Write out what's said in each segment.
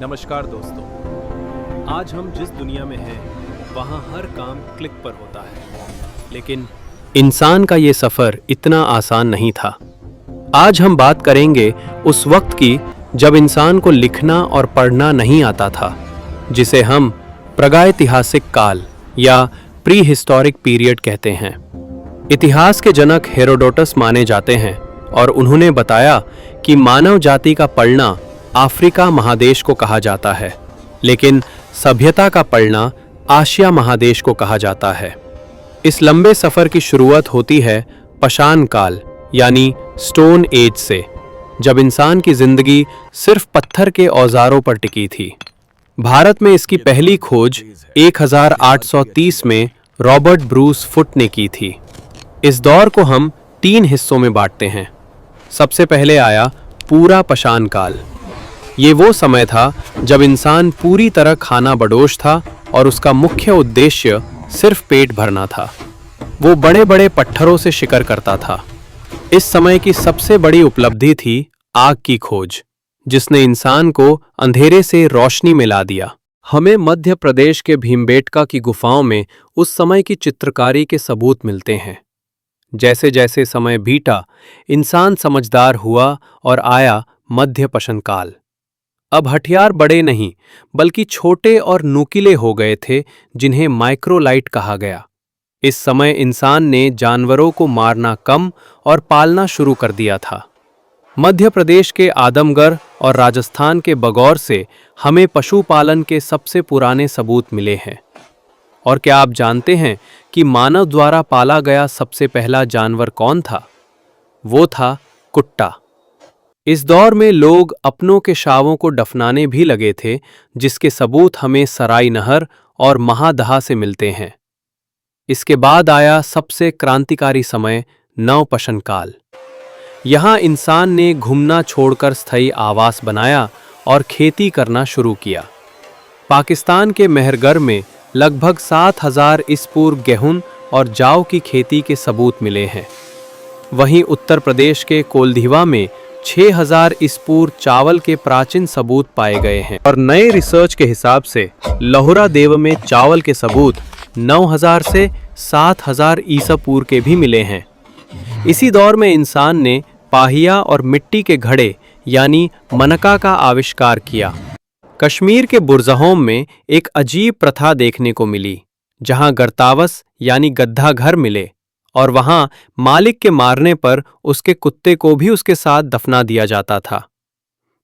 नमस्कार दोस्तों, आज हम जिस दुनिया में हैं वहाँ हर काम क्लिक पर होता है, लेकिन इंसान का ये सफ़र इतना आसान नहीं था। आज हम बात करेंगे उस वक्त की जब इंसान को लिखना और पढ़ना नहीं आता था, जिसे हम प्रागैतिहासिक काल या प्री हिस्टोरिक पीरियड कहते हैं। इतिहास के जनक हेरोडोटस माने जाते हैं और उन्होंने बताया कि मानव जाति का पलना अफ्रीका महादेश को कहा जाता है, लेकिन सभ्यता का पलना एशिया महादेश को कहा जाता है। इस लंबे सफर की शुरुआत होती है पाषाण काल यानी स्टोन एज से, जब इंसान की जिंदगी सिर्फ पत्थर के औजारों पर टिकी थी। भारत में इसकी पहली खोज 1830 में रॉबर्ट ब्रूस फुट ने की थी। इस दौर को हम 3 हिस्सों में बांटते हैं। सबसे पहले आया पूरा पाषाण काल। ये वो समय था जब इंसान पूरी तरह खाना बदोश था और उसका मुख्य उद्देश्य सिर्फ पेट भरना था। वो बड़े बड़े पत्थरों से शिकार करता था। इस समय की सबसे बड़ी उपलब्धि थी आग की खोज, जिसने इंसान को अंधेरे से रोशनी में ला दिया। हमें मध्य प्रदेश के भीमबेटका की गुफाओं में उस समय की चित्रकारी के सबूत मिलते हैं। जैसे जैसे समय बीता, इंसान समझदार हुआ और आया मध्य पाषाण काल। अब हथियार बड़े नहीं बल्कि छोटे और नुकीले हो गए थे, जिन्हें माइक्रोलाइट कहा गया। इस समय इंसान ने जानवरों को मारना कम और पालना शुरू कर दिया था। मध्य प्रदेश के आदमगढ़ और राजस्थान के बगौर से हमें पशुपालन के सबसे पुराने सबूत मिले हैं। और क्या आप जानते हैं कि मानव द्वारा पाला गया सबसे पहला जानवर कौन था? वो था कुत्ता। इस दौर में लोग अपनों के शवों को दफनाने भी लगे थे, जिसके सबूत हमें सराय नहर और महादहा से मिलते हैं। इसके बाद आया सबसे क्रांतिकारी समय नवपाषाण काल। यहाँ इंसान ने घूमना छोड़कर स्थायी आवास बनाया और खेती करना शुरू किया। पाकिस्तान के मेहरगढ़ में लगभग 7000 ईसा पूर्व गेहूं और जौ की खेती के सबूत मिले हैं। वहीं उत्तर प्रदेश के कोलधिवा में 6000 ईसा पूर्व चावल के प्राचीन सबूत पाए गए हैं। और नए रिसर्च के हिसाब से लोहरा देव में चावल के सबूत 9000 से 7000 ईसा पूर्व के भी मिले हैं। इसी दौर में इंसान ने पाहिया और मिट्टी के घड़े यानी मनका का आविष्कार किया। कश्मीर के बुरज़होम में एक अजीब प्रथा देखने को मिली, जहां गर्तावस यानी गड्ढा घर मिले और वहां मालिक के मारने पर उसके कुत्ते को भी उसके साथ दफना दिया जाता था।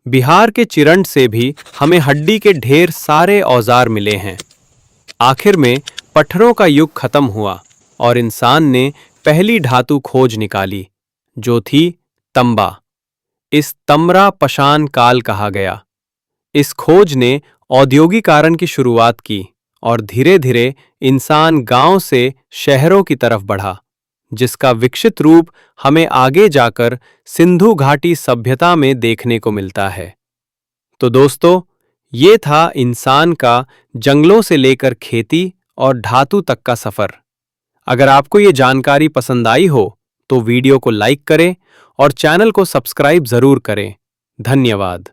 बिहार के चिरंड से भी हमें हड्डी के ढेर सारे औजार मिले हैं। आखिर में पत्थरों का युग खत्म हुआ और इंसान ने पहली धातु खोज निकाली, जो थी तंबा। इस तमरा पाषाण काल कहा गया। इस खोज ने औद्योगिकरण की शुरुआत की और धीरे धीरे इंसान गांव से शहरों की तरफ बढ़ा, जिसका विकसित रूप हमें आगे जाकर सिंधु घाटी सभ्यता में देखने को मिलता है। तो दोस्तों, ये था इंसान का जंगलों से लेकर खेती और धातु तक का सफर। अगर आपको ये जानकारी पसंद आई हो तो वीडियो को लाइक करें और चैनल को सब्सक्राइब जरूर करें। धन्यवाद।